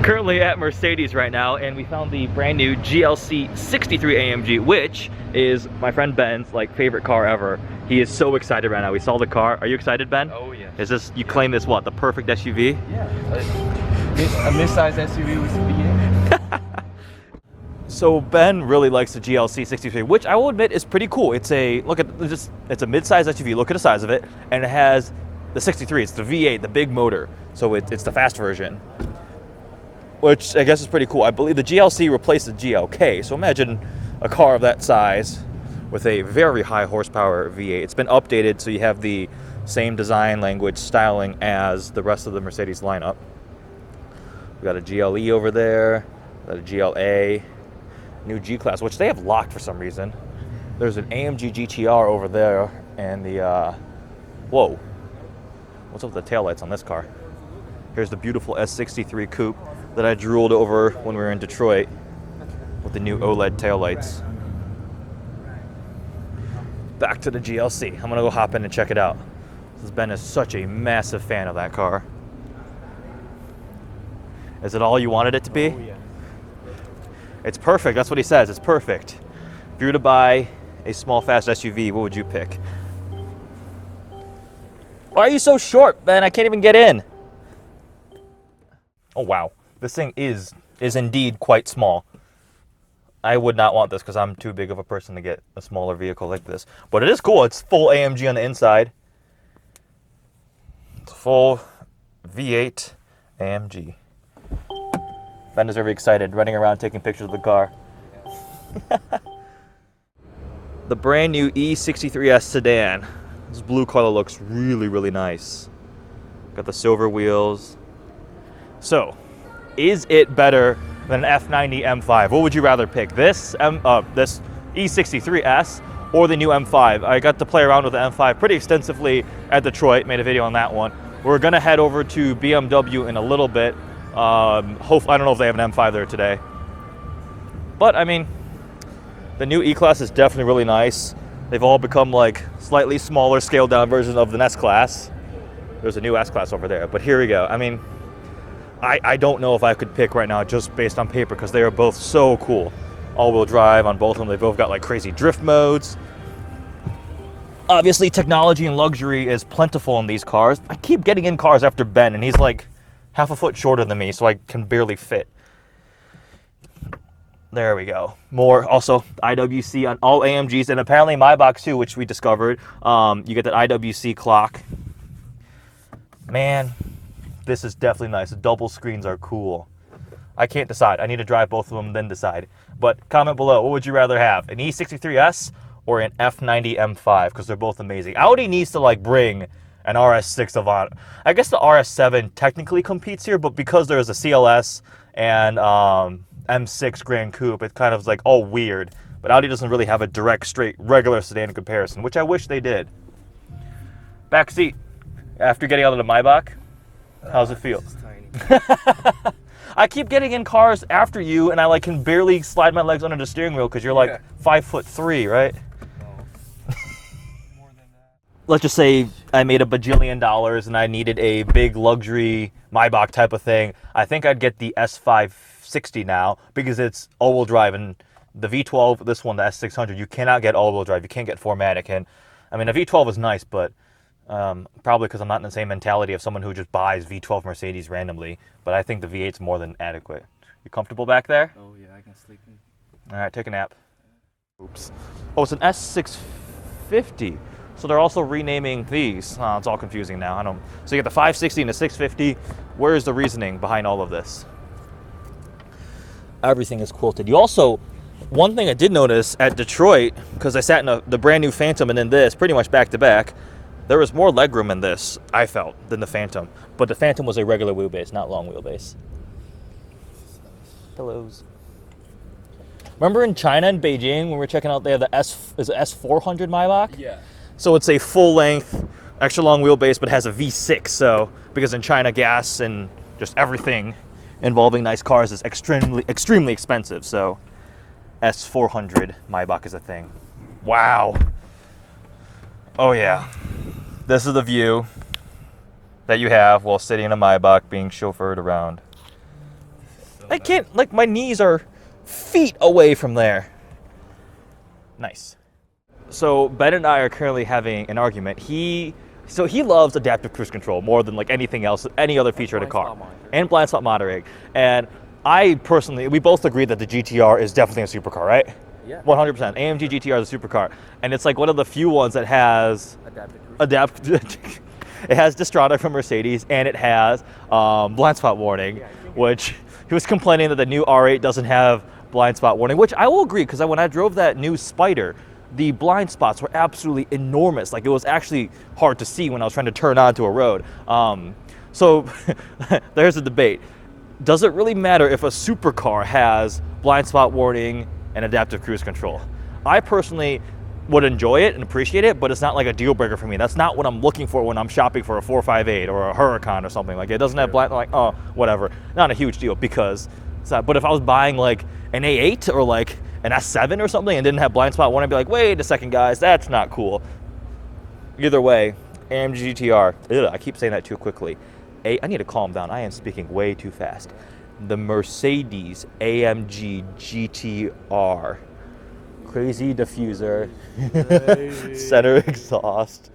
Currently at Mercedes right now, and we found the brand new GLC63 AMG, which is my friend Ben's like favorite car ever. He is so excited right now. We saw the car. Are you excited, Ben? Oh yeah. Is this, you claim this what, the perfect SUV? Yeah. A mid-size SUV with V8. So Ben really likes the GLC63, which I will admit is pretty cool. It's a it's a mid-size SUV. Look at the size of it, and it has the 63. It's the V8, the big motor. So it's the fast version, which I guess is pretty cool. I believe the GLC replaced the GLK. So imagine a car of that size with a very high horsepower V8. It's been updated so you have the same design, language, styling as the rest of the Mercedes lineup. We got a GLE over there, got a GLA, new G-Class, which they have locked for some reason. There's an AMG GT R over there, and the, whoa. What's up with the taillights on this car? Here's the beautiful S63 coupe that I drooled over when we were in Detroit with the new OLED taillights. Back to the GLC. I'm gonna go hop in and check it out. This Ben is such a massive fan of that car. Is it all you wanted it to be? Oh yeah. It's perfect. That's what he says. It's perfect. If you were to buy a small, fast SUV, what would you pick? Why are you so short, Ben? I can't even get in. Oh, wow. This thing is indeed quite small. I would not want this because I'm too big of a person to get a smaller vehicle like this. But it is cool. It's full AMG on the inside. It's full V8 AMG. Ben is very excited, running around taking pictures of the car. The brand new E63S Sedan. This blue color looks really, really nice. Got the silver wheels. So, is it better than an F90 M5? What would you rather pick? This E63S or the new M5? I got to play around with the M5 pretty extensively at Detroit, made a video on that one. We're gonna head over to BMW in a little bit. I don't know if they have an M5 there today. But I mean, the new E-Class is definitely really nice. They've all become like slightly smaller, scaled down versions of the S-Class. There's a new S-Class over there, but here we go. I mean, I don't know if I could pick right now just based on paper because they are both so cool. All-wheel drive on both of them. They both got like crazy drift modes. Obviously, technology and luxury is plentiful in these cars. I keep getting in cars after Ben, and he's like half a foot shorter than me, so I can barely fit. There we go. More also IWC on all AMGs, and apparently Maybach too, which we discovered. You get that IWC clock. Man, this is definitely nice. The double screens are cool. I can't decide. I need to drive both of them, then decide. But comment below, what would you rather have? An E63S or an F90 M5? Because they're both amazing. Audi needs to like bring an RS6 Avant. I guess the RS7 technically competes here, but because there's a CLS and M6 Grand Coupe, it kind of is like all weird. But Audi doesn't really have a direct, straight, regular sedan comparison, which I wish they did. Back seat. After getting out of the Maybach, how's it feel? It's tiny. I keep getting in cars after you, and I like can barely slide my legs under the steering wheel because you're like 5'3", right? Let's just say I made $1 bajillion and I needed a big luxury Maybach type of thing. I think I'd get the S560 now because it's all-wheel drive, and the V12, this one, the S600, you cannot get all-wheel drive. You can't get 4MATIC. And I mean, the V12 is nice, but probably because I'm not in the same mentality of someone who just buys V12 Mercedes randomly. But I think the V8's more than adequate. You comfortable back there? Oh yeah, I can sleep in. All right, take a nap. Oops. Oh, it's an S650. So they're also renaming these. Oh, it's all confusing now. So you get the 560 and the 650. Where is the reasoning behind all of this? Everything is quilted. You also, one thing I did notice at Detroit, because I sat in the brand new Phantom and then this, pretty much back to back, there was more legroom in this, I felt, than the Phantom. But the Phantom was a regular wheelbase, not long wheelbase. Pillows. Remember in China and Beijing when we were checking out, they have the S400 Maybach? Yeah. So it's a full-length, extra long wheelbase, but has a V6. So because in China, gas and just everything involving nice cars is extremely expensive. So S400 Maybach is a thing. Wow. Oh yeah. This is the view that you have while sitting in a Maybach being chauffeured around. I can't, like, my knees are feet away from there. Nice. So Ben and I are currently having an argument. He loves adaptive cruise control more than like anything else, any other feature in a car, and blind spot monitoring. And I personally, we both agree that the GTR is definitely a supercar, right? Yeah. 100%. AMG GT R is a supercar, and it's like one of the few ones that has it has Distrada from Mercedes, and it has blind spot warning, which he was complaining that the new R8 doesn't have blind spot warning, which I will agree, because when I drove that new Spider, the blind spots were absolutely enormous. Like, it was actually hard to see when I was trying to turn onto a road. So there's a debate. Does it really matter if a supercar has blind spot warning and adaptive cruise control? I personally would enjoy it and appreciate it, but it's not like a deal breaker for me. That's not what I'm looking for when I'm shopping for a 458 or a Huracan or something. Like, it doesn't have blind, like, oh, whatever. Not a huge deal, because it's not. But if I was buying like an A8 or like an S7 or something and didn't have blind spot warning, I'd be like, wait a second, guys, that's not cool. Either way, AMG GTR. I keep saying that too quickly. I need to calm down. I am speaking way too fast. The Mercedes AMG GT R. Crazy diffuser. Center exhaust.